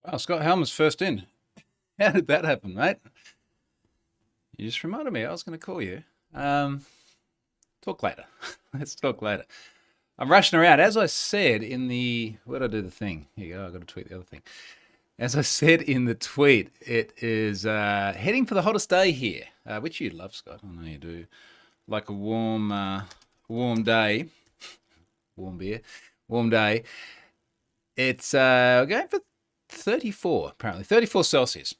Oh, Scott Helmer's first in. How did that happen, mate? You just reminded me I was going to call you. Um, Talk later. Let's talk later. I'm rushing around. As I said in the... Where did I do the thing? Here you go. I've got to tweet the other thing. As I said in the tweet, it is heading for the hottest day here, which you love, Scott. I know you do. Like a warm day. Warm beer. Warm day. It's going for 34, apparently. 34 Celsius.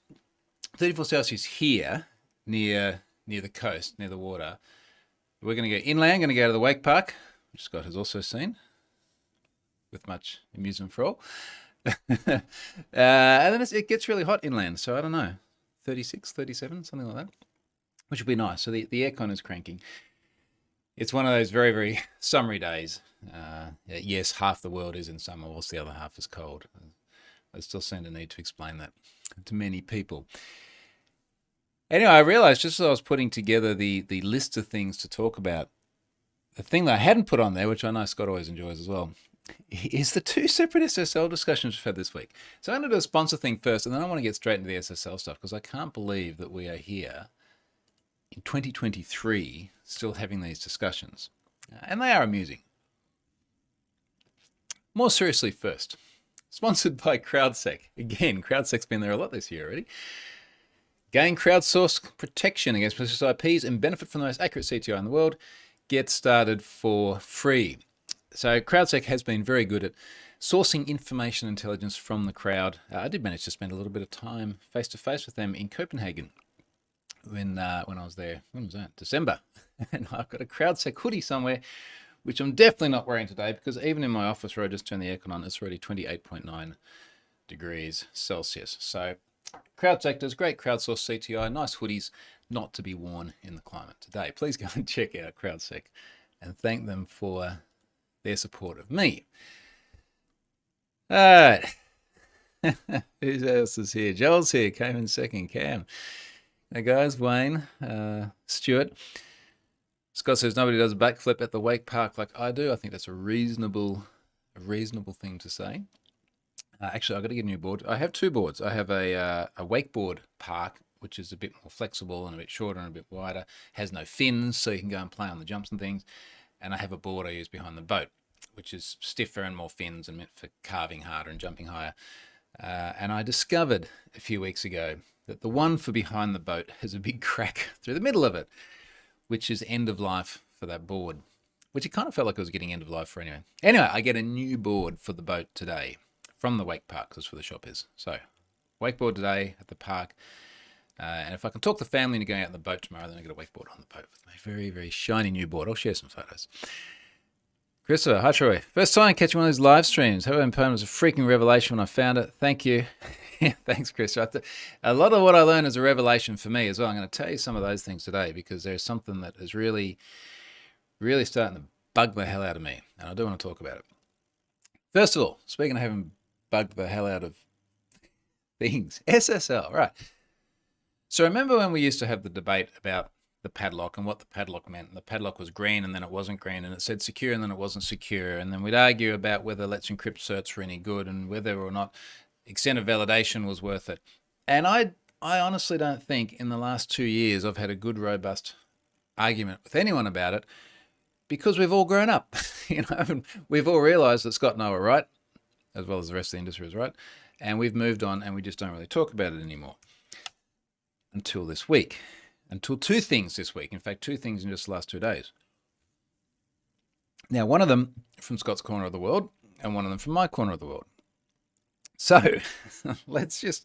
34 Celsius here near the coast, near the water. We're going to go inland, going to go to the wake park, which Scott has also seen with much amusement for all. And then it gets really hot inland, so I don't know, 36, 37, something like that, which would be nice. So the aircon is cranking. It's one of those very, very summery days. Yes, half the world is in summer, whilst the other half is cold. I still seem to need to explain that to many people. Anyway, I realized just as I was putting together the list of things to talk about, the thing that I hadn't put on there, which I know Scott always enjoys as well, is the two separate SSL discussions we've had this week. So I'm going to do a sponsor thing first, and then I want to get straight into the SSL stuff, because I can't believe that we are here in 2023 still having these discussions. And they are amusing. More seriously first, sponsored by CrowdSec. Again, CrowdSec's been there a lot this year already. Gain crowdsource protection against malicious IPs and benefit from the most accurate CTI in the world. Get started for free. So CrowdSec has been very good at sourcing information intelligence from the crowd. I did manage to spend a little bit of time face-to-face with them in Copenhagen when I was there. When was that? December. And I've got a CrowdSec hoodie somewhere, which I'm definitely not wearing today, because even in my office where I just turned the aircon on, it's already 28.9 degrees Celsius. So CrowdSec does great crowdsource CTI, nice hoodies, not to be worn in the climate today. Please go and check out CrowdSec and thank them for their support of me. All right. Who else is here? Joel's here, came in second. Cam. Hey guys, Wayne, Stuart. Scott says nobody does a backflip at the wake park like I do. I think that's a reasonable thing to say. Actually, I've got to get a new board. I have two boards. I have a wakeboard park, which is a bit more flexible and a bit shorter and a bit wider. Has no fins, so you can go and play on the jumps and things. And I have a board I use behind the boat, which is stiffer and more fins and meant for carving harder and jumping higher. And I discovered a few weeks ago that the one for behind the boat has a big crack through the middle of it, which is end of life for that board, which it kind of felt like I was getting end of life for anyway. Anyway, I get a new board for the boat today from the wake park, because that's where the shop is. So, wakeboard today at the park. And if I can talk the family into going out on the boat tomorrow, then I get a wakeboard on the boat with my very, very shiny new board. I'll share some photos. Christopher, hi Troy. First time catching one of these live streams. Heaven Poem was a freaking revelation when I found it. Thank you. Thanks, Chris. A lot of what I learned is a revelation for me as well. I'm going to tell you some of those things today, because there's something that is really, really starting to bug the hell out of me. And I do want to talk about it. First of all, speaking of having bugged the hell out of things, SSL, right. So remember when we used to have the debate about the padlock and what the padlock meant? And the padlock was green and then it wasn't green, and it said secure and then it wasn't secure. And then we'd argue about whether Let's Encrypt certs were any good and whether or not extent of validation was worth it. And I honestly don't think in the last 2 years I've had a good, robust argument with anyone about it, because we've all grown up, and we've all realized that Scott and I were right, as well as the rest of the industry is right, and we've moved on and we just don't really talk about it anymore. Until this week. Until two things this week. In fact, two things in just the last 2 days. Now, one of them from Scott's corner of the world and one of them from my corner of the world. So let's just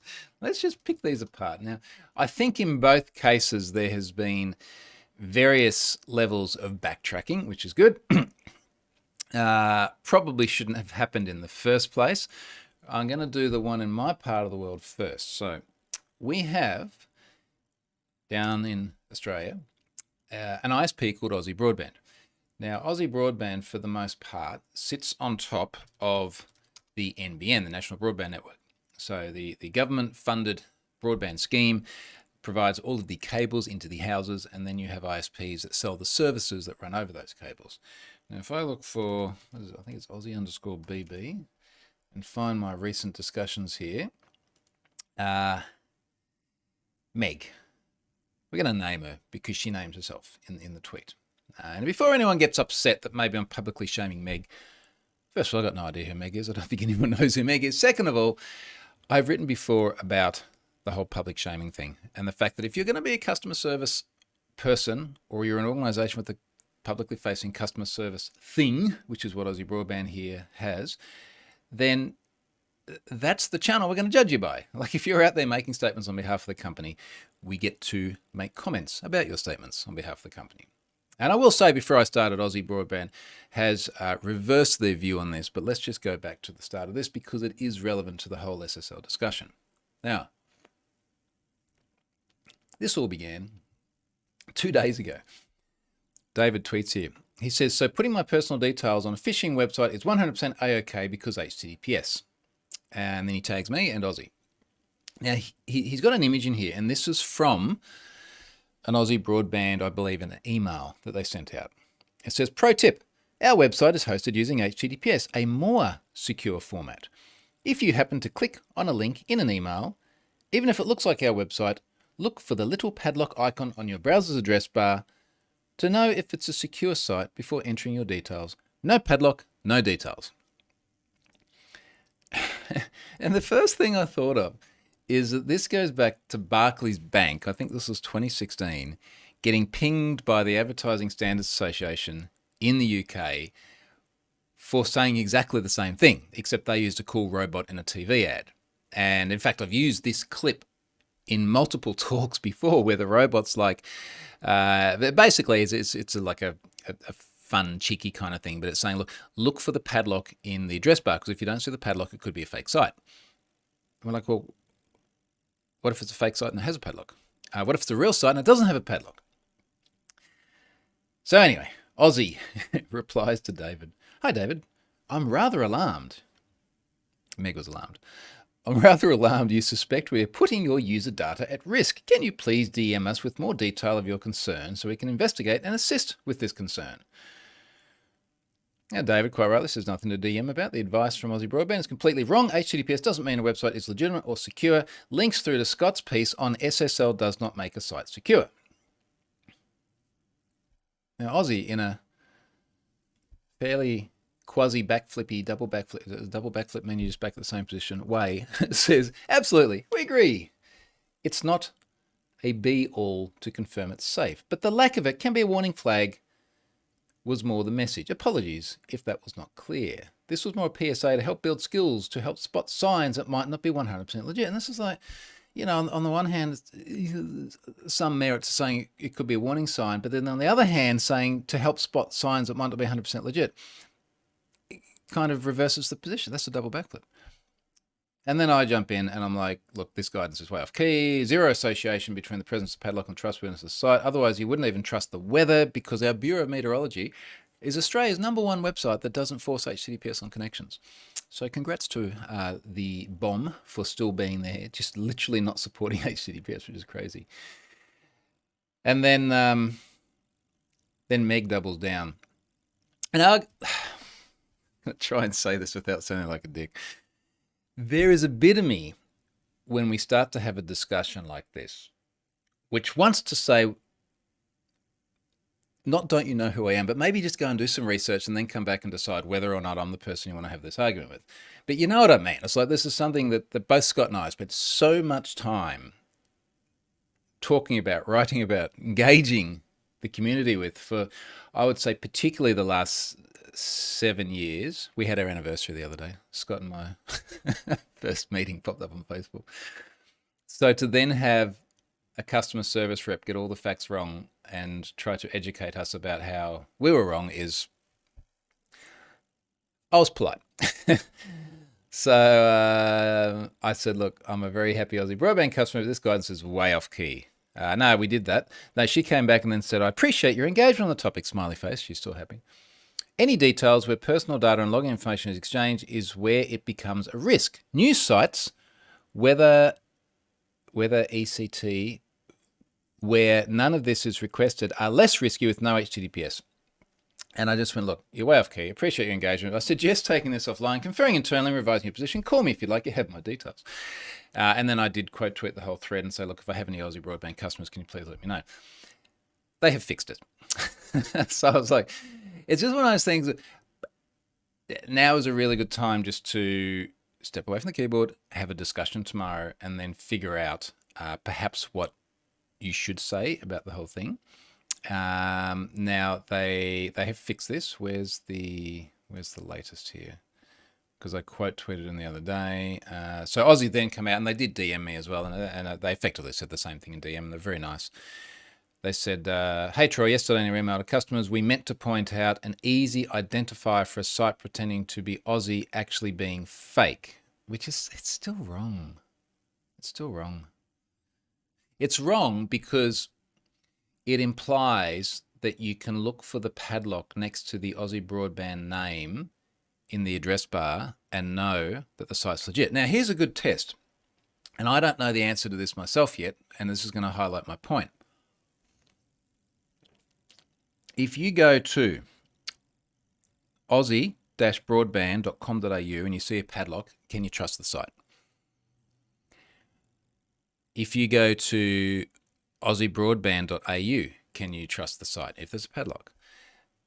pick these apart. Now, I think in both cases there has been various levels of backtracking, which is good. Probably shouldn't have happened in the first place. I'm going to do the one in my part of the world first. So we have down in Australia an ISP called Aussie Broadband. Now, Aussie Broadband, for the most part, sits on top of the NBN, the National Broadband Network. So the government-funded broadband scheme provides all of the cables into the houses, and then you have ISPs that sell the services that run over those cables. Now, if I look for, what is it? I think it's Aussie_BB, and find my recent discussions here. Meg. We're going to name her because she names herself in the tweet. And before anyone gets upset that maybe I'm publicly shaming Meg, first of all, I've got no idea who Meg is. I don't think anyone knows who Meg is. Second of all, I've written before about the whole public shaming thing and the fact that if you're going to be a customer service person or you're an organisation with a publicly facing customer service thing, which is what Aussie Broadband here has, then that's the channel we're going to judge you by. Like if you're out there making statements on behalf of the company, we get to make comments about your statements on behalf of the company. And I will say before I started, Aussie Broadband has reversed their view on this, but let's just go back to the start of this because it is relevant to the whole SSL discussion. Now, this all began 2 days ago. David tweets here. He says, so putting my personal details on a phishing website is 100% A-OK because HTTPS. And then he tags me and Aussie. Now, he's got an image in here, and this is from an Aussie Broadband, I believe, an email that they sent out. It says, pro tip, our website is hosted using HTTPS, a more secure format. If you happen to click on a link in an email, even if it looks like our website, look for the little padlock icon on your browser's address bar to know if it's a secure site before entering your details. No padlock, no details. And the first thing I thought of is that this goes back to Barclays Bank. I think this was 2016, getting pinged by the Advertising Standards Association in the UK for saying exactly the same thing, except they used a cool robot in a TV ad. And in fact, I've used this clip in multiple talks before where the robot's like, basically it's like a fun, cheeky kind of thing, but it's saying, look for the padlock in the address bar, because if you don't see the padlock, it could be a fake site. And we're like, well, what if it's a fake site and it has a padlock? What if it's a real site and it doesn't have a padlock? So anyway, Aussie replies to David. Hi, David. I'm rather alarmed. Meg was alarmed. I'm rather alarmed you suspect we are putting your user data at risk. Can you please DM us with more detail of your concern so we can investigate and assist with this concern? Now, David, quite right, this has nothing to DM about. The advice from Aussie Broadband is completely wrong. HTTPS doesn't mean a website is legitimate or secure. Links through to Scott's piece on SSL does not make a site secure. Now, Aussie, in a fairly quasi backflippy, double backflip menu, just back at the same position way, says, absolutely, we agree. It's not a be-all to confirm it's safe, but the lack of it can be a warning flag was more the message. Apologies if that was not clear. This was more a PSA to help build skills, to help spot signs that might not be 100% legit. And this is like, you know, on the one hand, some merit to saying it could be a warning sign, but then on the other hand, saying to help spot signs that might not be 100% legit. It kind of reverses the position. That's a double backflip. And then I jump in and I'm like, look, this guidance is way off key. Zero association between the presence of padlock and trustworthiness of the site. Otherwise, you wouldn't even trust the weather, because our Bureau of Meteorology is Australia's #1 website that doesn't force HTTPS on connections. So congrats to the BOM for still being there, just literally not supporting HTTPS, which is crazy. And then Meg doubles down. And I'm going to try and say this without sounding like a dick. There is a bit of me when we start to have a discussion like this, which wants to say, not don't you know who I am, but maybe just go and do some research and then come back and decide whether or not I'm the person you want to have this argument with. But you know what I mean? It's like this is something that both Scott and I have spent so much time talking about, writing about, engaging the community with for, I would say, particularly the last 7 years. We had our anniversary the other day. Scott and my first meeting popped up on Facebook. So to then have a customer service rep get all the facts wrong and try to educate us about how we were wrong is, I was polite. So I said, look, I'm a very happy Aussie Broadband customer. This guidance is way off key. No, we did that. No, she came back and then said, I appreciate your engagement on the topic, smiley face. She's still happy. Any details where personal data and login information is exchanged is where it becomes a risk. News sites, whether ECT, where none of this is requested, are less risky with no HTTPS. And I just went, look, you're way off key. Appreciate your engagement. I suggest taking this offline, conferring internally, revising your position. Call me if you'd like. You have my details. And then I did quote tweet the whole thread and say, look, if I have any Aussie broadband customers, can you please let me know? They have fixed it. So I was like, it's just one of those things that now is a really good time just to step away from the keyboard, have a discussion tomorrow, and then figure out perhaps what you should say about the whole thing. Now they have fixed this. Where's the latest here? Because I quote tweeted them the other day. So Aussie then come out and they did DM me as well, and they effectively said the same thing in DM. They're very nice. They said, hey Troy, yesterday in your email to customers, we meant to point out an easy identifier for a site pretending to be Aussie actually being fake, which is, it's still wrong. It's still wrong. It's wrong because it implies that you can look for the padlock next to the Aussie Broadband name in the address bar and know that the site's legit. Now, here's a good test. And I don't know the answer to this myself yet, and this is going to highlight my point. If you go to aussie-broadband.com.au and you see a padlock, can you trust the site? If you go to aussiebroadband.au, can you trust the site if there's a padlock?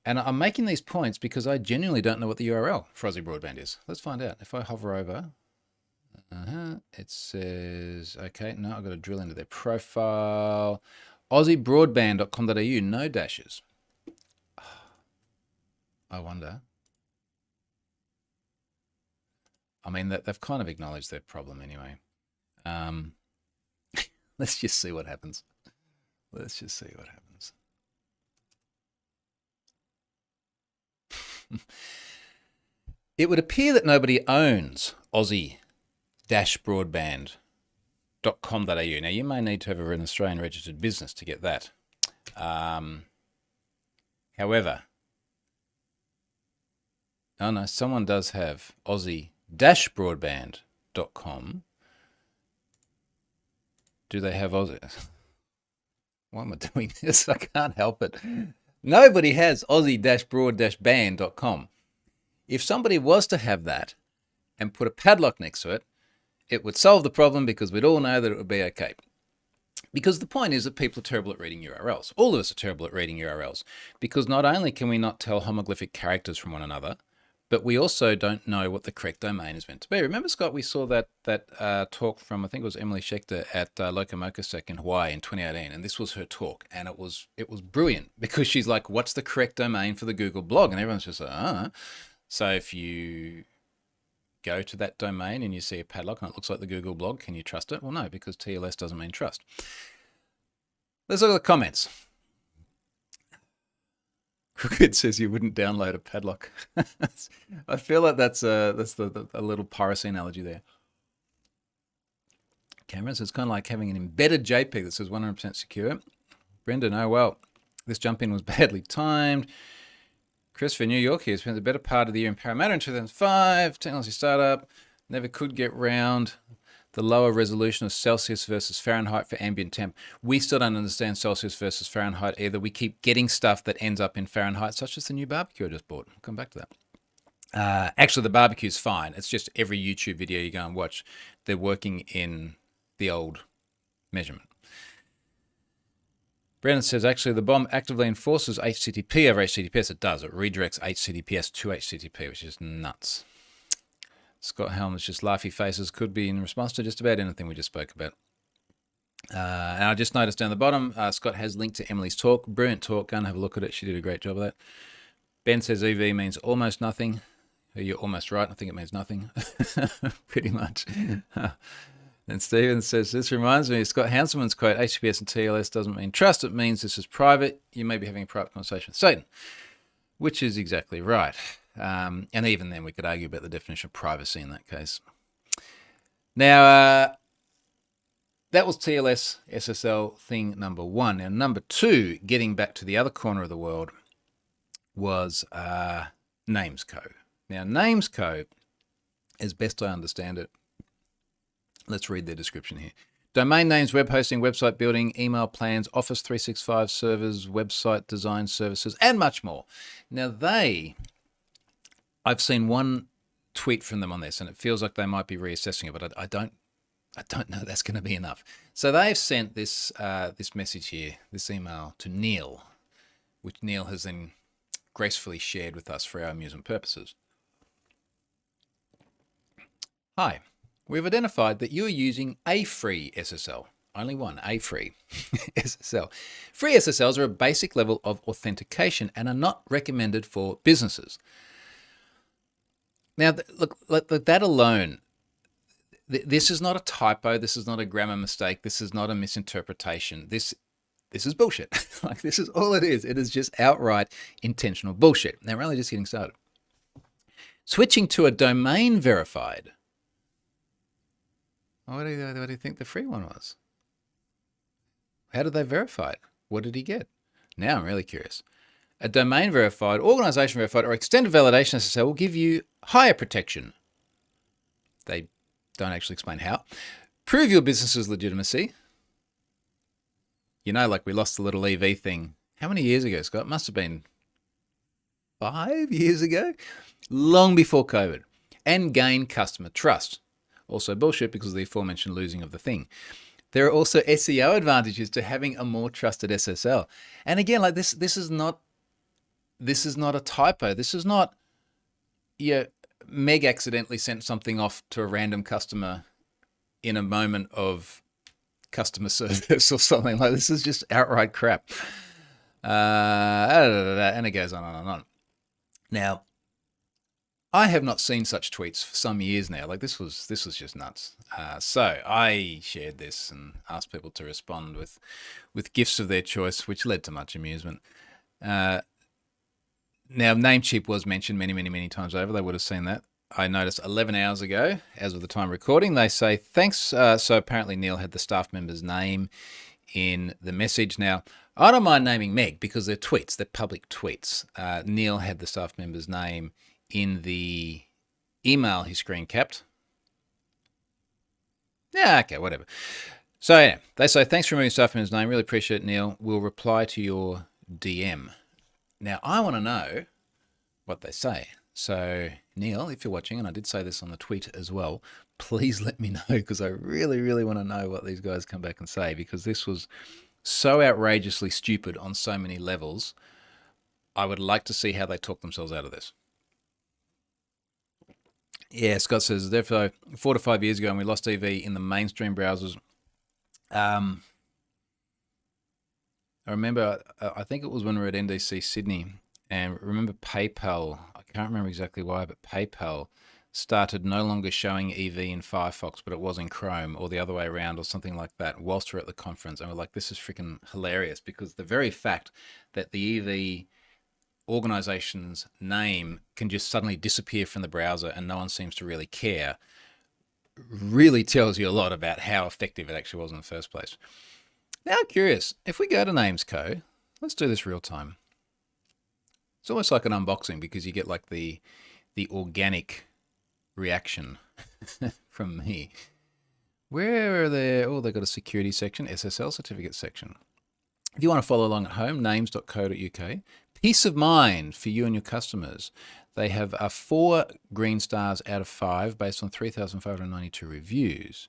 And I'm making these points because I genuinely don't know what the URL for Aussie Broadband is. Let's find out. If I hover over, it says, okay, no, I've got to drill into their profile. aussiebroadband.com.au, no dashes. I wonder. I mean, they've kind of acknowledged their problem anyway. Let's just see what happens. Let's just see what happens. It would appear that nobody owns aussie-broadband.com.au. Now, you may need to have an Australian registered business to get that. However, oh no, someone does have aussie-broadband.com. Do they have Aussie? Why am I doing this? I can't help it. Nobody has aussie-broad-band.com. If somebody was to have that and put a padlock next to it, it would solve the problem because we'd all know that it would be okay. Because the point is that people are terrible at reading URLs. All of us are terrible at reading URLs because not only can we not tell homoglyphic characters from one another, but we also don't know what the correct domain is meant to be. Remember, Scott, we saw that talk from, I think it was Emily Schechter at Lokomokosek in Hawaii in 2018, and this was her talk, and it was brilliant because she's like, what's the correct domain for the Google blog? And everyone's just like, So if you go to that domain and you see a padlock and it looks like the Google blog, can you trust it? Well, no, because TLS doesn't mean trust. Let's look at the comments. Crooked says you wouldn't download a padlock. I feel like that's a little piracy analogy there. Cameron says it's kind of like having an embedded JPEG that says 100% secure. Brendan, oh well, this jump in was badly timed. Christopher, New York here, spent the better part of the year in Parramatta in 2005. Technology startup, never could get round the lower resolution of Celsius versus Fahrenheit for ambient temp. We still don't understand Celsius versus Fahrenheit either. We keep getting stuff that ends up in Fahrenheit, such as the new barbecue I just bought. I'll come back to that. Actually, the barbecue's fine. It's just every YouTube video you go and watch, they're working in the old measurement. Brennan says, actually, the bomb actively enforces HTTP over HTTPS. It does. It redirects HTTPS to HTTP, which is nuts. Scott Helm's just laughy faces could be in response to just about anything we just spoke about. And I just noticed down the bottom, Scott has linked to Emily's talk. Brilliant talk. Go and have a look at it. She did a great job of that. Ben says EV means almost nothing. You're almost right. I think it means nothing. Pretty much. And Stephen says, this reminds me of Scott Hanselman's quote, HTTPS and TLS doesn't mean trust. It means this is private. You may be having a private conversation with Satan, which is exactly right. And even then we could argue about the definition of privacy in that case. Now, that was TLS SSL thing number one. Now, number two, getting back to the other corner of the world, was NamesCo. Now, NamesCo, as best I understand it, let's read their description here. Domain names, web hosting, website building, email plans, Office 365 servers, website design services, and much more. Now I've seen one tweet from them on this, and it feels like they might be reassessing it, but I don't know that's going to be enough. So they've sent this this message here, this email to Neil, which Neil has then gracefully shared with us for our amusement purposes. Hi, we've identified that you are using a free SSL. Only one, a free SSL. Free SSLs are a basic level of authentication and are not recommended for businesses. Now, look, that alone, this is not a typo. This is not a grammar mistake. This is not a misinterpretation. This is bullshit. Like, this is all it is. It is just outright intentional bullshit. Now, we're only just getting started. Switching to a domain verified. What do you think the free one was? How did they verify it? What did he get? Now I'm really curious. A domain verified, organization verified, or extended validation SSL will give you higher protection. They don't actually explain how. Prove your business's legitimacy. You know, like we lost the little EV thing. How many years ago, Scott? It must have been 5 years ago. Long before COVID. And gain customer trust. Also bullshit because of the aforementioned losing of the thing. There are also SEO advantages to having a more trusted SSL. And again, like this is not a typo. This is not, Meg accidentally sent something off to a random customer in a moment of customer service or something. Like, this is just outright crap. And it goes on and on and on. Now, I have not seen such tweets for some years now. Like, this was just nuts. So I shared this and asked people to respond with gifts of their choice, which led to much amusement. Now, Namecheap was mentioned many times over. They would have seen that. I noticed 11 hours ago, as of the time recording, they say, thanks. So apparently Neil had the staff member's name in the message. Now, I don't mind naming Meg because they're tweets. They're public tweets. Neil had the staff member's name in the email he screen capped. Yeah, okay, whatever. So yeah, they say, thanks for removing staff member's name. Really appreciate it, Neil. We'll reply to your DM. Now, I want to know what they say. So, Neil, if you're watching, and I did say this on the tweet as well, please let me know, because I really want to know what these guys come back and say, because this was so outrageously stupid on so many levels. I would like to see how they talk themselves out of this. Yeah, Scott says, therefore, 4 to 5 years ago, and we lost EV in the mainstream browsers. I remember, I think it was when we were at NDC Sydney, and remember PayPal, I can't remember exactly why, but PayPal started no longer showing EV in Firefox, but it was in Chrome, or the other way around, or something like that, whilst we're at the conference. And we're like, this is freaking hilarious, because the very fact that the EV organization's name can just suddenly disappear from the browser and no one seems to really care really tells you a lot about how effective it actually was in the first place. Now I'm curious, if we go to Namesco, let's do this real time. It's almost like an unboxing, because you get like the organic reaction from me. Where are they? Oh, they've got a security section, SSL certificate section. If you want to follow along at home, names.co.uk. Peace of mind for you and your customers. They have 4 green stars out of 5 based on 3,592 reviews.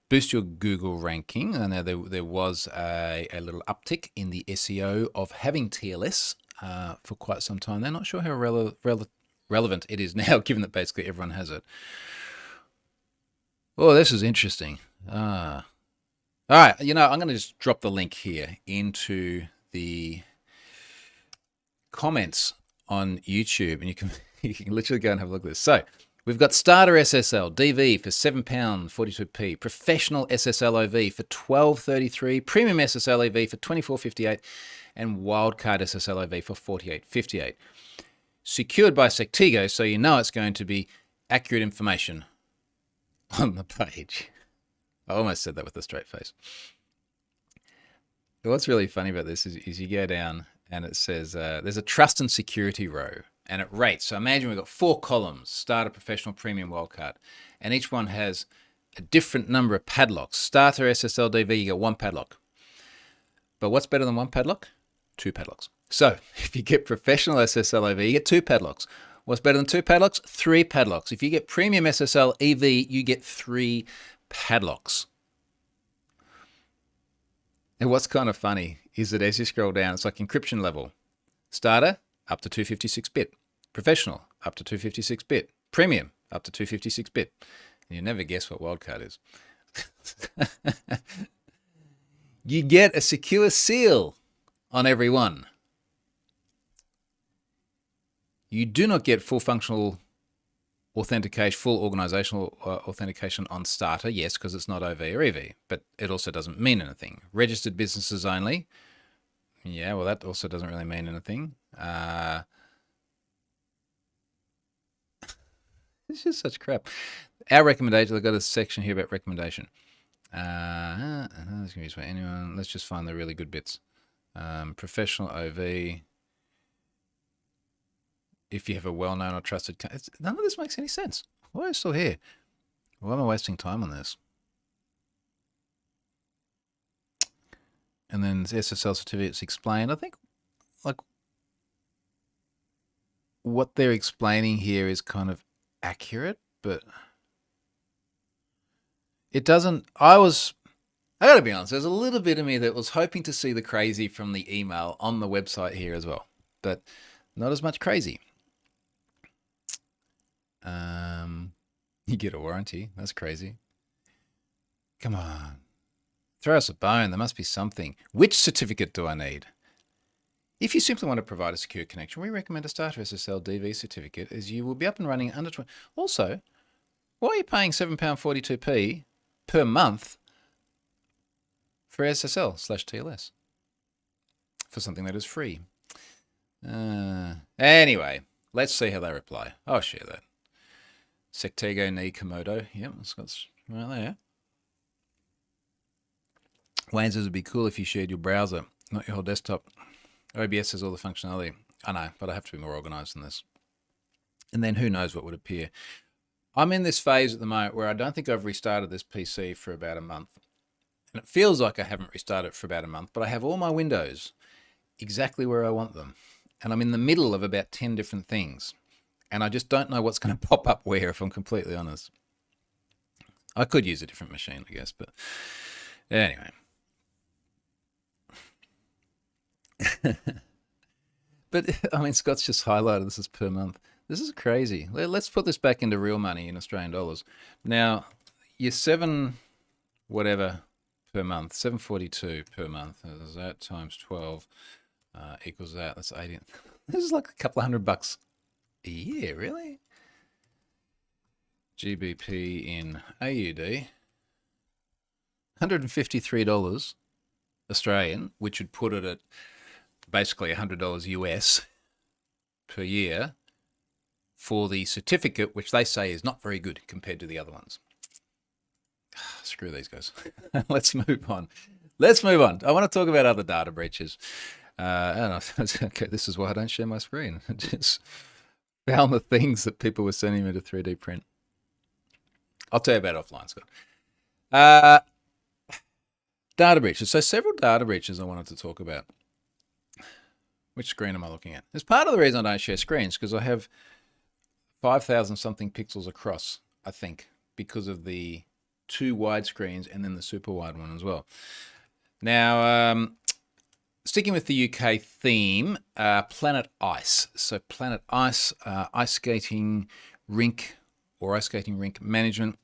Boost your Google ranking. And there was a little uptick in the SEO of having TLS for quite some time. They're not sure how relevant it is now, given that basically everyone has it. Oh, this is interesting. All right, I'm going to just drop the link here into the comments on YouTube, and you can literally go and have a look at this. So we've got Starter SSL DV for £7.42p, Professional SSL OV for $12.33, Premium SSL OV for $24.58, and Wildcard SSL OV for $48.58. Secured by Sectigo, so you know it's going to be accurate information on the page. I almost said that with a straight face. What's really funny about this is you go down and it says there's a trust and security row, and it rates. So imagine we've got 4 columns: Starter, Professional, Premium, Wildcard, and each one has a different number of padlocks. Starter SSLDV, you get one padlock. But what's better than one padlock? Two padlocks. So if you get professional SSL EV, you get two padlocks. What's better than two padlocks? Three padlocks. If you get premium SSL EV, you get three padlocks. And what's kind of funny is that as you scroll down, it's like encryption level. Starter, up to 256-bit. Professional, up to 256-bit. Premium, up to 256-bit. And you never guess what wildcard is. You get a secure seal on every one. You do not get full functional authentication, full organizational authentication on Starter, yes, because it's not OV or EV, but it also doesn't mean anything. Registered businesses only. Yeah, well, that also doesn't really mean anything. It's just such crap. Our recommendation, I've got a section here about recommendation. This can be used by anyone. Let's just find the really good bits. Professional OV. If you have a well-known or trusted... None of this makes any sense. Why are you still here? Why am I wasting time on this? And then SSL certificates explained. I think, like, what they're explaining here is kind of accurate, but it doesn't... I gotta be honest, there's a little bit of me that was hoping to see the crazy from the email on the website here as well, but not as much crazy. You get a warranty. That's crazy. Come on. Throw us a bone. There must be something. Which certificate do I need? If you simply want to provide a secure connection, we recommend a Starter SSL DV certificate, as you will be up and running under 20. Also, why are you paying £7.42p per month for SSL/TLS for something that is free? Anyway, let's see how they reply. I'll share that. Sectego ni Komodo. Yep, that's right there. Wayne says it'd be cool if you shared your browser, not your whole desktop. OBS has all the functionality. I know, but I have to be more organized than this. And then who knows what would appear. I'm in this phase at the moment where I don't think I've restarted this PC for about a month. And it feels like I haven't restarted it for about a month, but I have all my windows exactly where I want them. And I'm in the middle of about 10 different things. And I just don't know what's going to pop up where, if I'm completely honest. I could use a different machine, I guess, but anyway. But, I mean, Scott's just highlighted this is per month. This is crazy. Let's put this back into real money in Australian dollars. Now, your whatever per month, 742 per month, is that times 12 equals that. That's 80. This is like a couple of $100 a year, really? GBP in AUD, $153 Australian, which would put it at basically $100 US per year for the certificate, which they say is not very good compared to the other ones. Screw these guys. Let's move on. I want to talk about other data breaches. Okay, this is why I don't share my screen. I just found the things that people were sending me to 3D print. I'll tell you about it offline, Scott. Data breaches. So several data breaches I wanted to talk about. Which screen am I looking at? It's part of the reason I don't share screens, because I have 5,000 something pixels across, I think, because of the two wide screens and then the super wide one as well. Now, sticking with the UK theme, Planet Ice. So Planet Ice, ice skating rink or ice skating rink management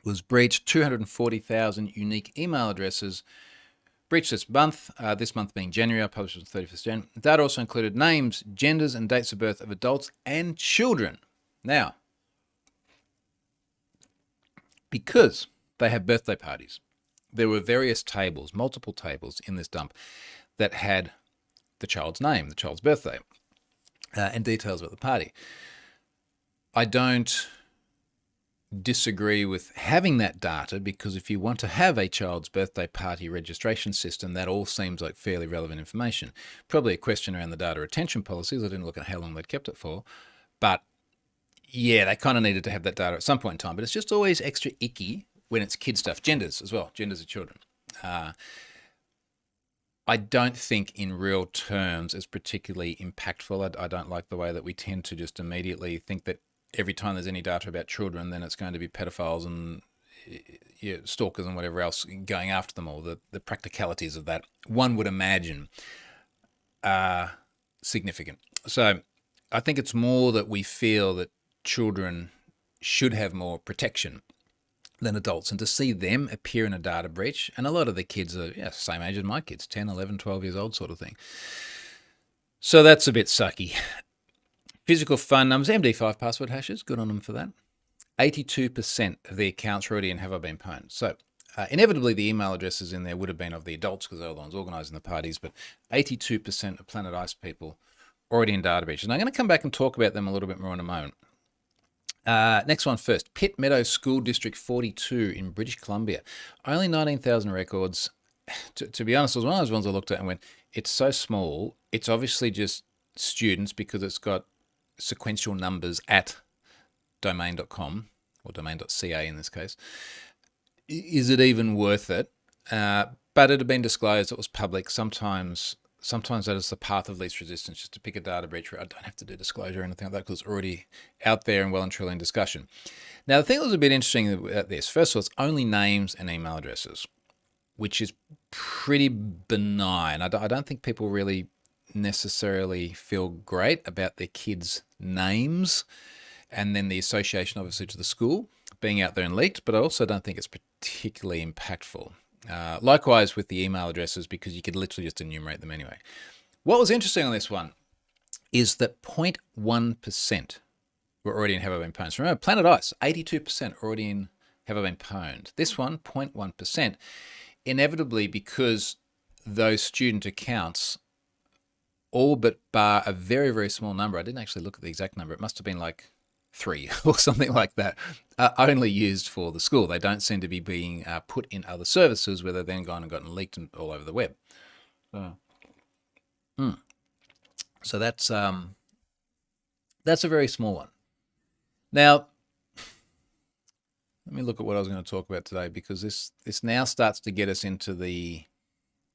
was breached. 240,000 unique email addresses breached this month being January. I published on 31st Jan. That also included names, genders, and dates of birth of adults and children. Now, because they have birthday parties, there were various tables, multiple tables in this dump that had the child's name, the child's birthday, and details about the party. I don't disagree with having that data, because if you want to have a child's birthday party registration system, that all seems like fairly relevant information. Probably a question around the data retention policies. I didn't look at how long they'd kept it for, but yeah, they kind of needed to have that data at some point in time. But it's just always extra icky when it's kid stuff, genders as well, genders of children. I don't think in real terms it's particularly impactful. I don't like the way that we tend to just immediately think that every time there's any data about children, then it's going to be pedophiles and stalkers and whatever else going after them all. The practicalities of that, one would imagine, are significant. So I think it's more that we feel that children should have more protection than adults, and to see them appear in a data breach, and a lot of the kids are same age as my kids, 10, 11, 12 years old sort of thing. So that's a bit sucky. Physical phone numbers, MD5 password hashes, good on them for that. 82% of the accounts are already in Have I Been Pwned. So inevitably the email addresses in there would have been of the adults because they're the ones organising the parties, but 82% of Planet Ice people already in data breaches. And I'm going to come back and talk about them a little bit more in a moment. Next one first. Pitt Meadows School District 42 in British Columbia. Only 19,000 records. To be honest, it was one of those ones I looked at and went, it's so small. It's obviously just students because it's got sequential numbers at domain.com or domain.ca in this case. Is it even worth it? But it had been disclosed. It was public. Sometimes that is the path of least resistance, just to pick a data breach where I don't have to do disclosure or anything like that because it's already out there and well and truly in discussion. Now, the thing that was a bit interesting about this, first of all, it's only names and email addresses, which is pretty benign. I don't think people really necessarily feel great about their kids' names and then the association, obviously, to the school being out there and leaked, but I also don't think it's particularly impactful. Likewise with the email addresses, because you could literally just enumerate them anyway. What was interesting on this one is that 0.1% were already in Have I Been Pwned. So remember, Planet Ice, 82% already in Have I Been Pwned. This one, 0.1%, inevitably because those student accounts, all but bar a very, very small number. I didn't actually look at the exact number. It must have been like 3 or something like that, are only used for the school. They don't seem to be being put in other services where they've then gone and gotten leaked all over the web. So that's a very small one. Now, let me look at what I was going to talk about today, because this now starts to get us into the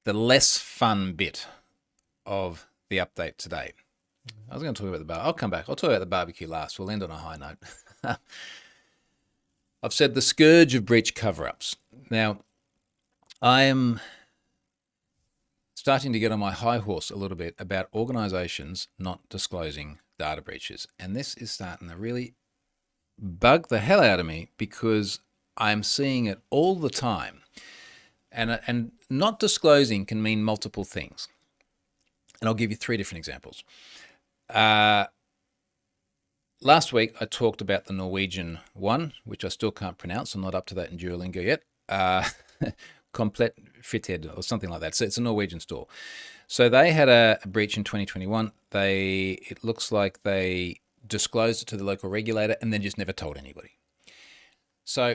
less fun bit of the update today. I was going to talk about the bar. I'll come back. I'll talk about the barbecue last. We'll end on a high note. I've said the scourge of breach cover-ups. Now, I am starting to get on my high horse a little bit about organisations not disclosing data breaches. And this is starting to really bug the hell out of me, because I'm seeing it all the time. And not disclosing can mean multiple things. And I'll give you 3 different examples. Last week, I talked about the Norwegian one, which I still can't pronounce. I'm not up to that in Duolingo yet. Komplett Fritid or something like that. So it's a Norwegian store. So they had a breach in 2021. It looks like they disclosed it to the local regulator and then just never told anybody. So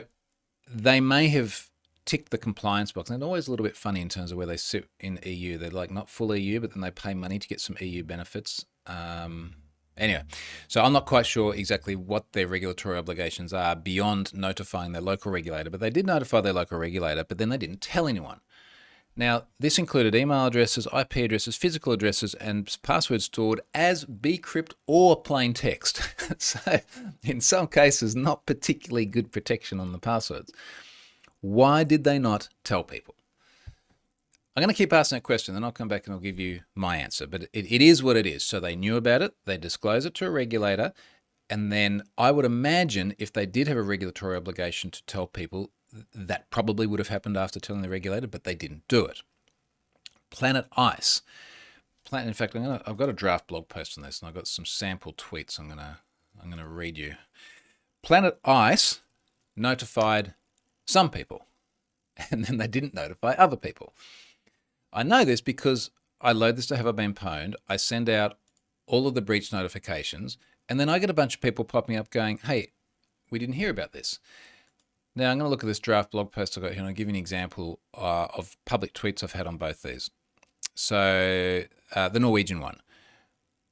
they may have ticked the compliance box. And it's always a little bit funny in terms of where they sit in EU. They're like not full EU, but then they pay money to get some EU benefits. Anyway, so I'm not quite sure exactly what their regulatory obligations are beyond notifying their local regulator, but they did notify their local regulator, but then they didn't tell anyone. Now, this included email addresses, IP addresses, physical addresses, and passwords stored as bcrypt or plain text. So in some cases, not particularly good protection on the passwords. Why did they not tell people? I'm going to keep asking that question, then I'll come back and I'll give you my answer. But it is what it is. So they knew about it, they disclosed it to a regulator, and then I would imagine if they did have a regulatory obligation to tell people, that probably would have happened after telling the regulator, but they didn't do it. Planet Ice. In fact, I've got a draft blog post on this, and I've got some sample tweets I'm going to read you. Planet Ice notified some people, and then they didn't notify other people. I know this because I load this to Have I Been Pwned, I send out all of the breach notifications, and then I get a bunch of people popping up going, hey, we didn't hear about this. Now I'm going to look at this draft blog post I've got here, and I'll give you an example of public tweets I've had on both these. So the Norwegian one.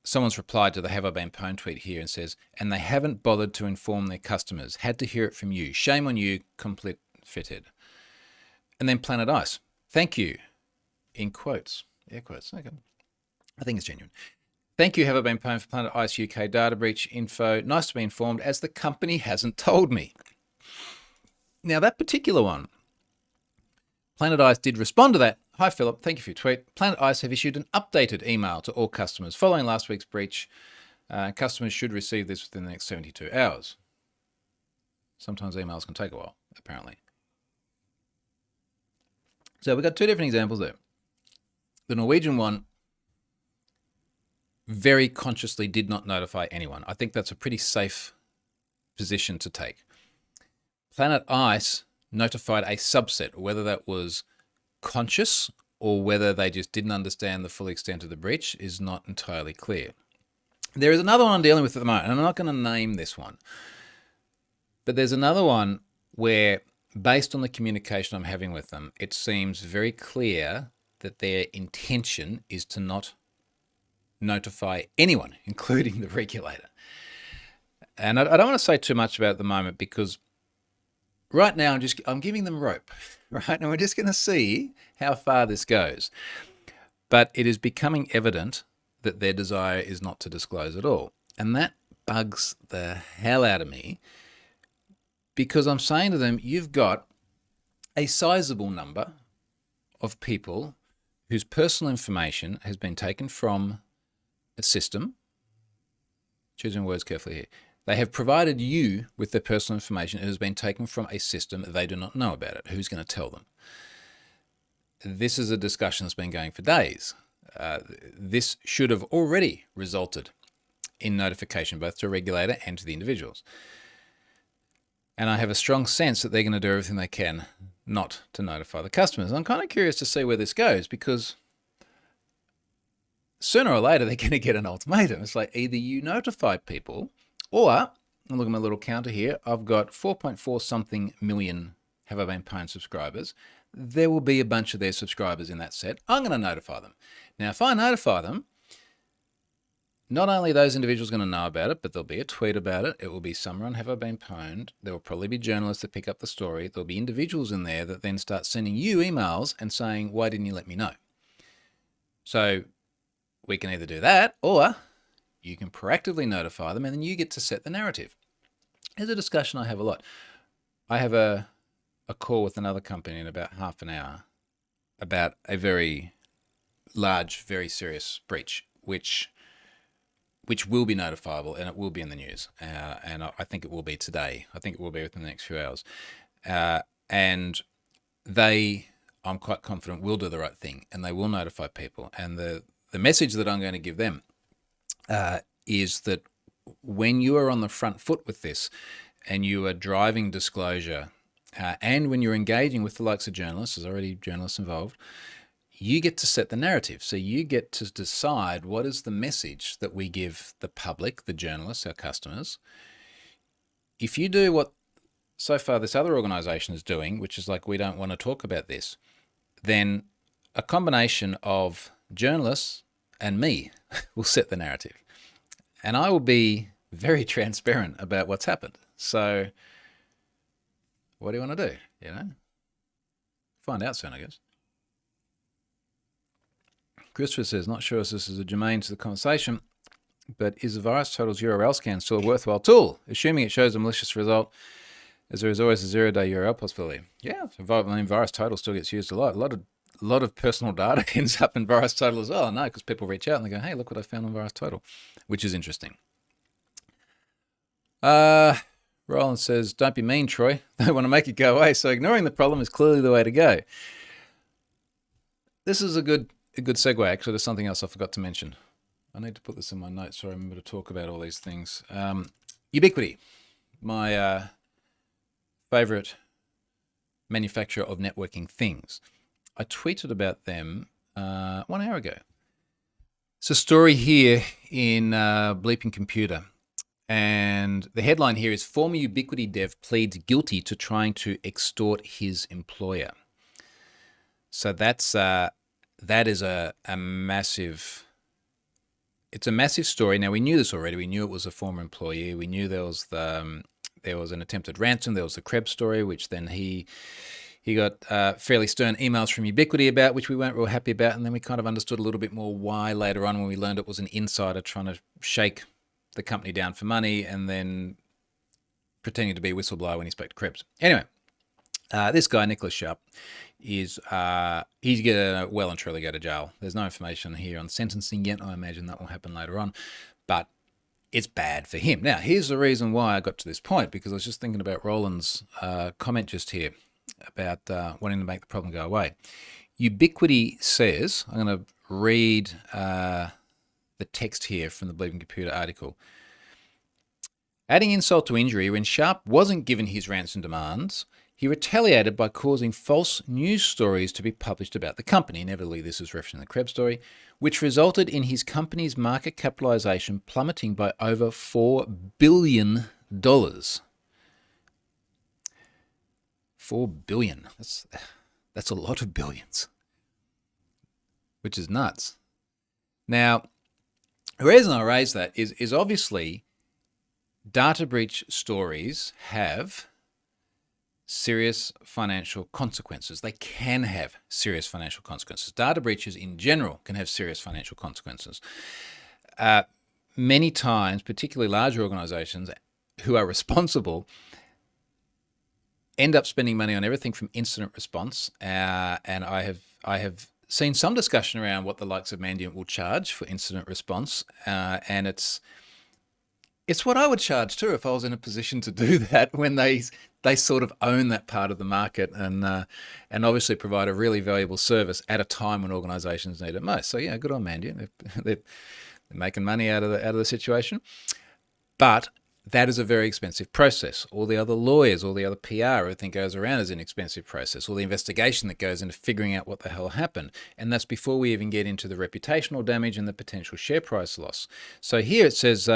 Someone's replied to the Have I Been Pwned tweet here and says, and they haven't bothered to inform their customers. Had to hear it from you. Shame on you, Komplett fitted. And then Planet Ice. Thank you. In quotes. Air quotes. Okay. I think it's genuine. Thank you, have I been paying for Planet Ice UK data breach info? Nice to be informed as the company hasn't told me. Now, that particular one, Planet Ice did respond to that. Hi, Philip. Thank you for your tweet. Planet Ice have issued an updated email to all customers following last week's breach. Customers should receive this within the next 72 hours. Sometimes emails can take a while, apparently. So we've got two different examples there. The Norwegian one very consciously did not notify anyone. I think that's a pretty safe position to take. Planet Ice notified a subset, whether that was conscious or whether they just didn't understand the full extent of the breach is not entirely clear. There is another one I'm dealing with at the moment, and I'm not going to name this one, but there's another one where, based on the communication I'm having with them, it seems very clear that their intention is to not notify anyone, including the regulator. And I don't want to say too much about it at the moment because right now I'm giving them rope, right? And we're just going to see how far this goes. But it is becoming evident that their desire is not to disclose at all. And that bugs the hell out of me because I'm saying to them, you've got a sizable number of people whose personal information has been taken from a system, choosing words carefully here. They have provided you with their personal information. It has been taken from a system. They do not know about it. Who's going to tell them? This is a discussion that's been going for days. This should have already resulted in notification both to a regulator and to the individuals. And I have a strong sense that they're going to do everything they can not to notify the customers. I'm kind of curious to see where this goes because sooner or later they're going to get an ultimatum. It's like either you notify people or, look at my little counter here, I've got 4.4 something million Have I Been Pwned subscribers. There will be a bunch of their subscribers in that set. I'm going to notify them. Now, if I notify them, not only are those individuals going to know about it, but there'll be a tweet about it. It will be somewhere on Have I Been Pwned. There will probably be journalists that pick up the story. There'll be individuals in there that then start sending you emails and saying, why didn't you let me know? So we can either do that or you can proactively notify them and then you get to set the narrative. There's a discussion I have a lot. I have a call with another company in about half an hour about a very large, very serious breach, which will be notifiable and it will be in the news. And I think it will be today. I think it will be within the next few hours. And they, I'm quite confident, will do the right thing and they will notify people. And the message that I'm going to give them is that when you are on the front foot with this and you are driving disclosure and when you're engaging with the likes of journalists, there's already journalists involved, you get to set the narrative. So you get to decide what is the message that we give the public, the journalists, our customers. If you do what so far this other organization is doing, which is like, we don't want to talk about this, then a combination of journalists and me will set the narrative. And I will be very transparent about what's happened. So what do you want to do? You know, find out soon, I guess. Christopher says, not sure if this is a germane to the conversation, but is the VirusTotal's URL scan still a worthwhile tool, assuming it shows a malicious result, as there is always a zero-day URL possibility? Yeah, so VirusTotal still gets used a lot. A lot of personal data ends up in VirusTotal as well. I know, because people reach out and they go, hey, look what I found on VirusTotal, which is interesting. Roland says, don't be mean, Troy. They want to make it go away, so ignoring the problem is clearly the way to go. This is a good segue. Actually, there's something else I forgot to mention. I need to put this in my notes so I remember to talk about all these things. Ubiquiti, my favorite manufacturer of networking things. I tweeted about them 1 hour ago. It's a story here in Bleeping Computer. And the headline here is, former Ubiquiti dev pleads guilty to trying to extort his employer. So that is a massive, it's a massive story. Now, we knew this already. We knew it was a former employee. We knew there there was an attempted ransom. There was the Krebs story, which then he got fairly stern emails from Ubiquity about, which we weren't real happy about. And then we kind of understood a little bit more why later on when we learned it was an insider trying to shake the company down for money and then pretending to be a whistleblower when he spoke to Krebs. Anyway, this guy, Nicholas Sharp, he's going to well and truly go to jail. There's no information here on sentencing yet. I imagine that will happen later on. But it's bad for him. Now, here's the reason why I got to this point, because I was just thinking about Roland's comment just here about wanting to make the problem go away. Ubiquity says, I'm going to read the text here from the Bleeding Computer article. Adding insult to injury, when Sharp wasn't given his ransom demands, he retaliated by causing false news stories to be published about the company. Inevitably, this is referencing the Krebs story, which resulted in his company's market capitalization plummeting by over $4 billion. $4 billion. That's a lot of billions, which is nuts. Now, the reason I raise that is obviously data breach stories have serious financial consequences. They can have serious financial consequences. Data breaches in general can have serious financial consequences. Many times, particularly larger organizations who are responsible, end up spending money on everything from incident response. And I have seen some discussion around what the likes of Mandiant will charge for incident response. And it's what I would charge too if I was in a position to do that, when they sort of own that part of the market and obviously provide a really valuable service at a time when organizations need it most. So yeah, good on Mandiant. They're making money out of the situation. But that is a very expensive process. All the other lawyers, all the other PR, everything goes around is an expensive process. All the investigation that goes into figuring out what the hell happened. And that's before we even get into the reputational damage and the potential share price loss. So here it says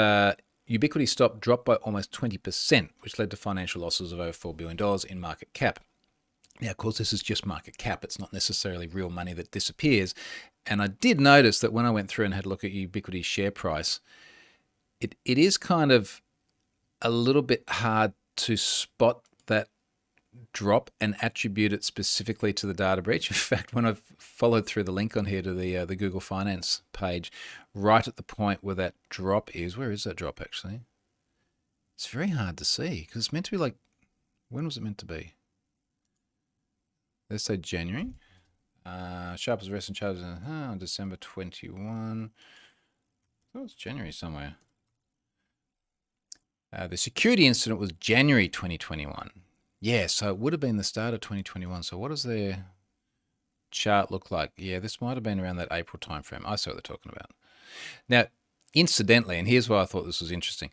Ubiquity stock dropped by almost 20%, which led to financial losses of over $4 billion in market cap. Now, of course, this is just market cap. It's not necessarily real money that disappears. And I did notice that when I went through and had a look at Ubiquity's share price, it is kind of a little bit hard to spot that drop and attribute it specifically to the data breach. In fact, when I've followed through the link on here to the Google Finance page, right at the point where that drop is, where is that drop actually? It's very hard to see because it's meant to be like, when was it meant to be? Let's say January. Sharp was arrested and charged on December 21. Oh, it's January somewhere. The security incident was January 2021. Yeah, so it would have been the start of 2021. So what does their chart look like? Yeah, this might have been around that April timeframe. I see what they're talking about. Now, incidentally, and here's why I thought this was interesting.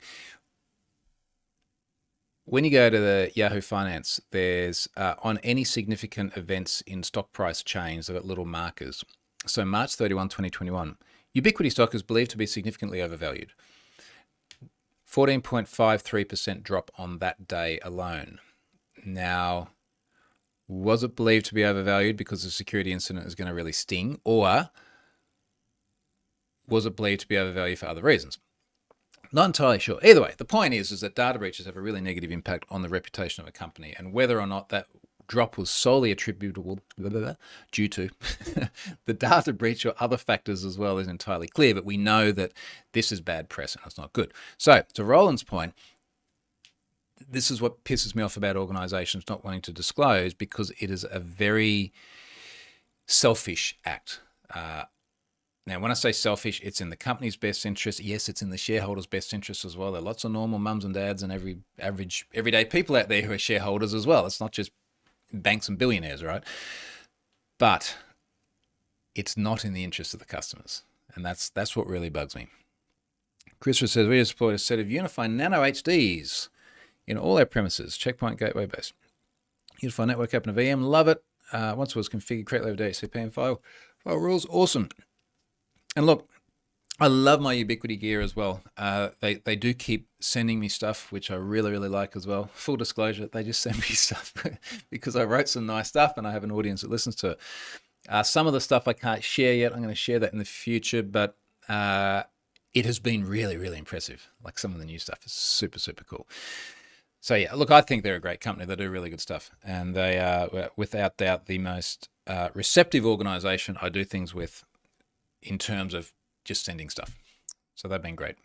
When you go to the Yahoo Finance, there's on any significant events in stock price change, they've got little markers. So March 31, 2021, Ubiquity stock is believed to be significantly overvalued. 14.53% drop on that day alone. Now, was it believed to be overvalued because the security incident is going to really sting, or was it believed to be overvalued for other reasons? Not entirely sure. Either way, the point is that data breaches have a really negative impact on the reputation of a company, and whether or not that drop was solely attributable due to the data breach or other factors as well isn't entirely clear, but we know that this is bad press and it's not good. So, to Roland's point, this is what pisses me off about organizations not wanting to disclose, because it is a very selfish act. Now, when I say selfish, it's in the company's best interest. Yes, it's in the shareholders' best interest as well. There are lots of normal mums and dads and everyday people out there who are shareholders as well. It's not just banks and billionaires, right? But it's not in the interest of the customers. And that's what really bugs me. Christopher says, we deployed a set of Unify Nano HDs in all our premises, checkpoint gateway based. Unify network app and a VM, love it. Once it was configured correctly with DHCP and file rules, awesome. And look, I love my Ubiquity gear as well. They do keep sending me stuff, which I really, really like as well. Full disclosure, they just send me stuff because I wrote some nice stuff and I have an audience that listens to it. Some of the stuff I can't share yet. I'm going to share that in the future, but it has been really, really impressive. Like some of the new stuff is super, super cool. So yeah, look, I think they're a great company. They do really good stuff, and they are without doubt the most receptive organisation I do things with in terms of just sending stuff. So they've been great.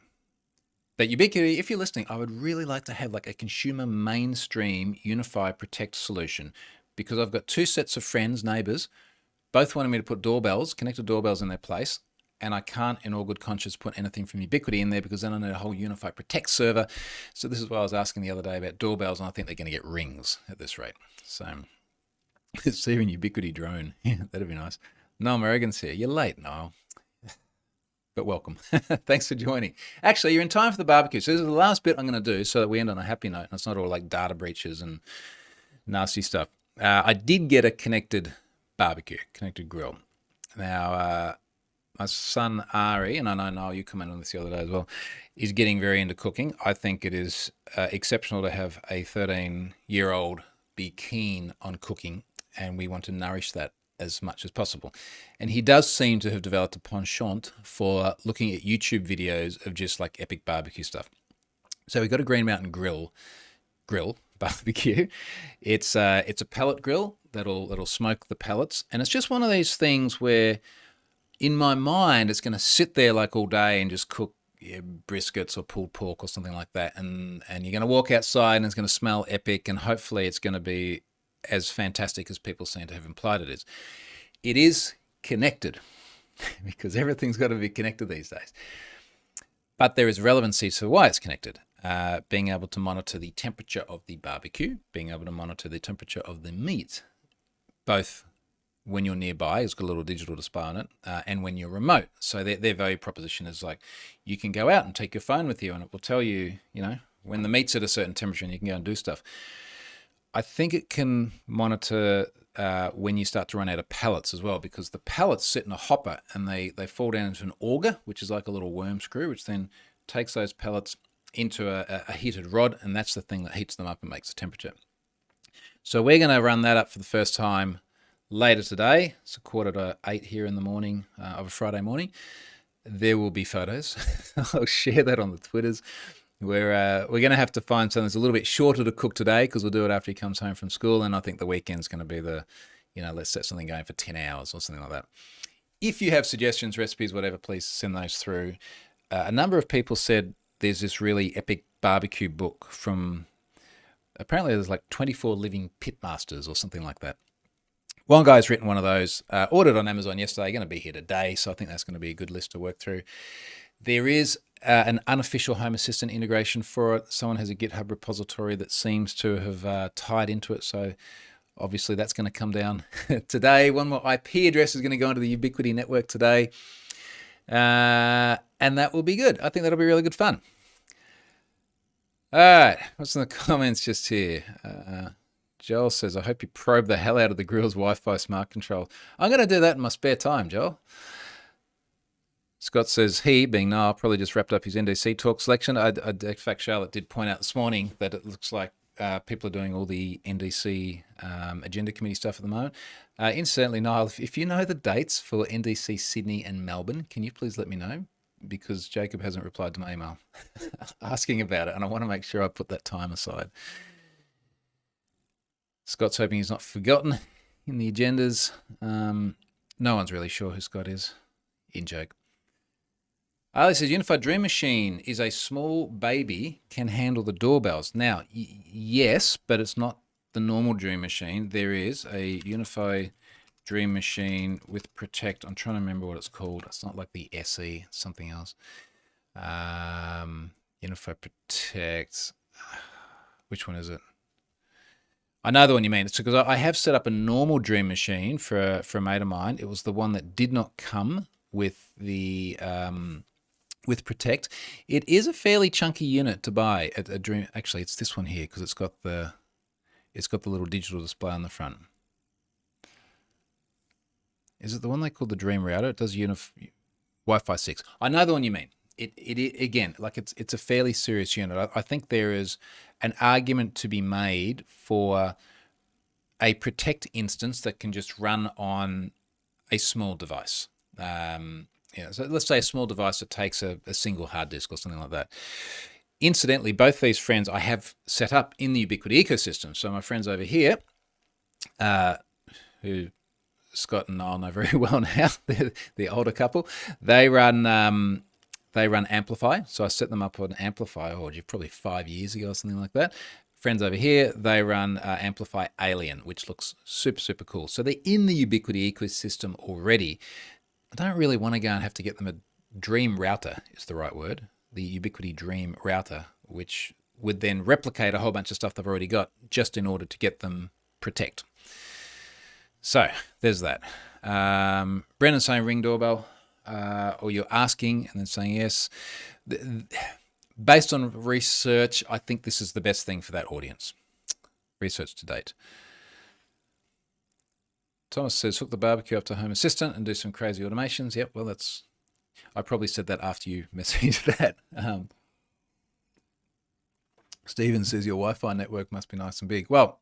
But Ubiquiti, if you're listening, I would really like to have like a consumer mainstream Unify Protect solution, because I've got two sets of friends, neighbours, both wanting me to put doorbells, connected doorbells in their place, and I can't in all good conscience put anything from Ubiquiti in there, because then I need a whole Unify Protect server. So this is why I was asking the other day about doorbells, and I think they're going to get rings at this rate. So see you in Ubiquiti drone. Yeah, that'd be nice. Noel Merrigan's here. You're late, Noel, but welcome. Thanks for joining. Actually, you're in time for the barbecue. So this is the last bit I'm going to do so that we end on a happy note, and it's not all like data breaches and nasty stuff. I did get a connected barbecue, connected grill. Now, my son Ari, and I know Noel, you commented on this the other day as well, is getting very into cooking. I think it is exceptional to have a 13-year-old be keen on cooking, and we want to nourish that as much as possible. And he does seem to have developed a penchant for looking at YouTube videos of just like epic barbecue stuff. So we got a Green Mountain grill barbecue. It's a pellet grill that'll smoke the pellets, and it's just one of these things where, in my mind, it's going to sit there like all day and just cook briskets or pulled pork or something like that, and you're going to walk outside and it's going to smell epic, and hopefully it's going to be as fantastic as people seem to have implied it is. It is connected because everything's got to be connected these days. But there is relevancy to why it's connected. Being able to monitor the temperature of the barbecue, being able to monitor the temperature of the meat, both when you're nearby, it's got a little digital display on it, and when you're remote. So their value proposition is like, you can go out and take your phone with you and it will tell you, when the meat's at a certain temperature, and you can go and do stuff. I think it can monitor when you start to run out of pellets as well, because the pellets sit in a hopper and they fall down into an auger, which is like a little worm screw, which then takes those pellets into a heated rod, and that's the thing that heats them up and makes the temperature. So we're going to run that up for the first time later today. It's 7:45 here in the morning of a Friday morning. There will be photos. I'll share that on the Twitters. We're going to have to find something that's a little bit shorter to cook today, because we'll do it after he comes home from school, and I think the weekend's going to be let's set something going for 10 hours or something like that. If you have suggestions, recipes, whatever, please send those through. A number of people said there's this really epic barbecue book from, apparently there's like 24 living pitmasters or something like that. One guy's written one of those, ordered on Amazon yesterday, going to be here today, so I think that's going to be a good list to work through. There is an unofficial Home Assistant integration for it. Someone has a GitHub repository that seems to have tied into it, so obviously that's going to come down today. One more IP address is going to go into the Ubiquiti network today, and that will be good. I think that'll be really good fun. All right, what's in the comments just here? Joel says, I hope you probe the hell out of the grill's Wi-Fi smart control. I'm going to do that in my spare time, Joel. Scott says he, being Noel, probably just wrapped up his NDC talk selection. In fact, Charlotte did point out this morning that it looks like people are doing all the NDC agenda committee stuff at the moment. Incidentally, Noel, if you know the dates for NDC Sydney and Melbourne, can you please let me know? Because Jacob hasn't replied to my email asking about it, and I want to make sure I put that time aside. Scott's hoping he's not forgotten in the agendas. No one's really sure who Scott is. In joke. Ali says, Unified Dream Machine is a small baby, can handle the doorbells. Now, yes, but it's not the normal Dream Machine. There is a Unified Dream Machine with Protect. I'm trying to remember what it's called. It's not like the SE, it's something else. Unified Protect. Which one is it? I know the one you mean. It's because I have set up a normal Dream Machine for a mate of mine. It was the one that did not come with the with Protect. It is a fairly chunky unit to buy at a Dream. Actually, it's this one here because it's got the little digital display on the front. Is it the one they call the Dream Router? It does Wi-Fi 6. I know the one you mean. It again, like it's a fairly serious unit. I think there is an argument to be made for a Protect instance that can just run on a small device. So let's say a small device that takes a single hard disk or something like that. incidentally, both these friends I have set up in the Ubiquity ecosystem. So my friends over here, who Scott and Niall know very well now, they're the older couple, they run Amplify. So I set them up on Amplify, probably 5 years ago or something like that. Friends over here, they run Amplify Alien, which looks super, super cool. So they're in the Ubiquity ecosystem already. I don't really want to go and have to get them a Dream router, is the right word, the Ubiquity Dream router, which would then replicate a whole bunch of stuff they've already got just in order to get them Protect. So there's that. Brennan saying Ring doorbell, or you're asking and then saying yes. Based on research, I think this is the best thing for that audience. Research to date. Thomas says, hook the barbecue up to Home Assistant and do some crazy automations. Yep, well, I probably said that after you messaged that. Stephen says, your Wi-Fi network must be nice and big. Well,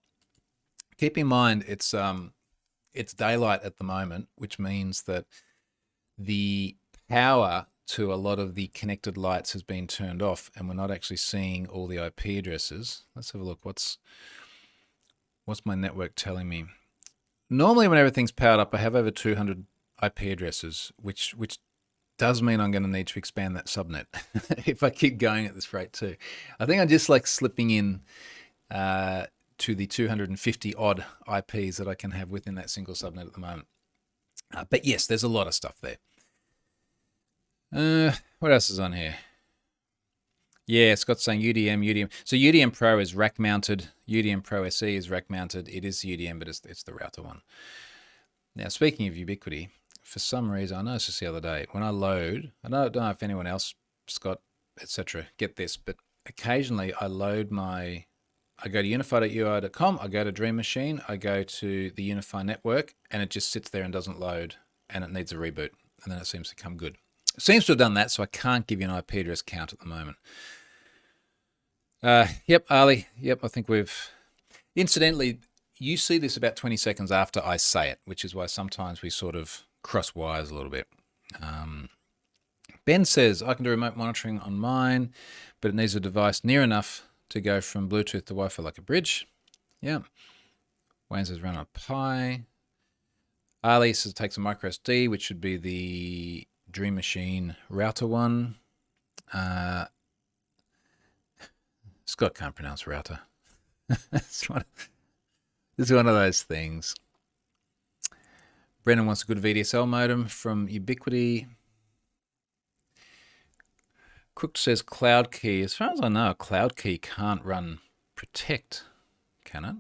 keep in mind, it's daylight at the moment, which means that the power to a lot of the connected lights has been turned off, and we're not actually seeing all the IP addresses. Let's have a look. What's my network telling me? Normally, when everything's powered up, I have over 200 IP addresses, which does mean I'm going to need to expand that subnet if I keep going at this rate too. I think I'm just like slipping in to the 250 odd IPs that I can have within that single subnet at the moment. But yes, there's a lot of stuff there. What else is on here? Yeah, Scott's saying UDM. So UDM Pro is rack mounted. UDM Pro SE is rack mounted. It is UDM, but it's the router one. Now, speaking of Ubiquity, for some reason, I noticed this the other day, when I load, I don't know if anyone else, Scott, etc., get this, but occasionally I load I go to unify.ui.com, I go to Dream Machine, I go to the Unify network, and it just sits there and doesn't load, and it needs a reboot, and then it seems to come good. It seems to have done that, so I can't give you an IP address count at the moment. Yep, Ali, yep, I think incidentally, you see this about 20 seconds after I say it, which is why sometimes we sort of cross wires a little bit. Ben says, I can do remote monitoring on mine, but it needs a device near enough to go from Bluetooth to Wi-Fi like a bridge. Yeah. Wayne says run on Pi. Ali says it takes a micro SD, which should be the Dream Machine router one. Scott can't pronounce router. It's one of those things. Brendan wants a good VDSL modem from Ubiquity. Crook says Cloud Key. As far as I know, Cloud Key can't run Protect, can it?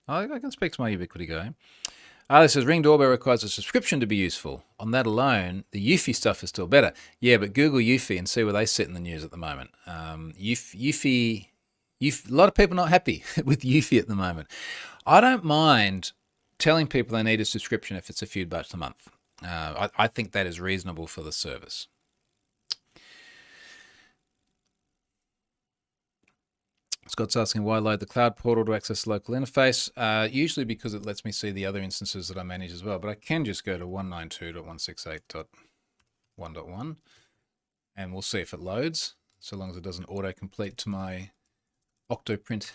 I can speak to my Ubiquity guy. This says Ring Doorbell requires a subscription to be useful. On that alone, the Eufy stuff is still better. Yeah, but Google Eufy and see where they sit in the news at the moment. Eufy, a lot of people not happy with Eufy at the moment. I don't mind telling people they need a subscription if it's a few bucks a month. I think that is reasonable for the service. Scott's asking why load the cloud portal to access the local interface. Usually because it lets me see the other instances that I manage as well. But I can just go to 192.168.1.1 and we'll see if it loads, so long as it doesn't autocomplete to my Octoprint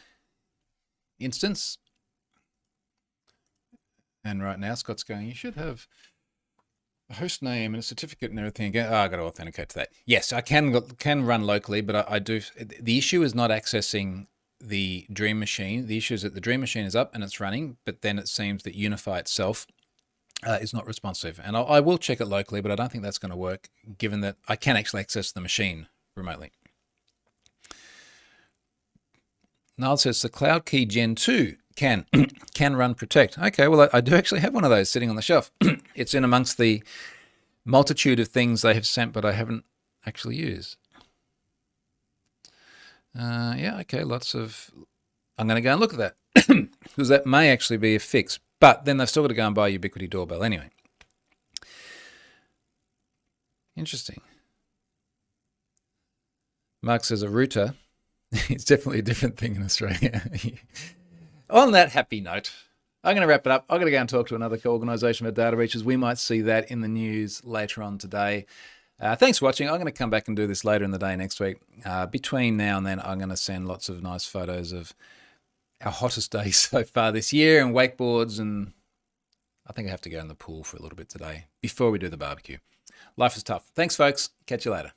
instance. And right now Scott's going, you should have a host name and a certificate and everything again. Oh, I got to authenticate to that. Yes, I can run locally, but I do. The issue is not accessing the Dream Machine. The issue is that the Dream Machine is up and it's running, but then it seems that Unify itself is not responsive. And I will check it locally, but I don't think that's going to work, given that I can actually access the machine remotely. Niall says the Cloud Key Gen 2 can run Protect. Okay, well, I do actually have one of those sitting on the shelf. It's in amongst the multitude of things they have sent, but I haven't actually used. Yeah, okay, I'm going to go and look at that because that may actually be a fix, but then they've still got to go and buy Ubiquity Doorbell anyway. Interesting. Mark says a router. It's definitely a different thing in Australia. On that happy note, I'm going to wrap it up. I've got to go and talk to another organisation about data breaches. We might see that in the news later on today. Thanks for watching. I'm going to come back and do this later in the day next week. Between now and then, I'm going to send lots of nice photos of our hottest days so far this year and wakeboards, and I think I have to go in the pool for a little bit today before we do the barbecue. Life is tough. Thanks, folks. Catch you later.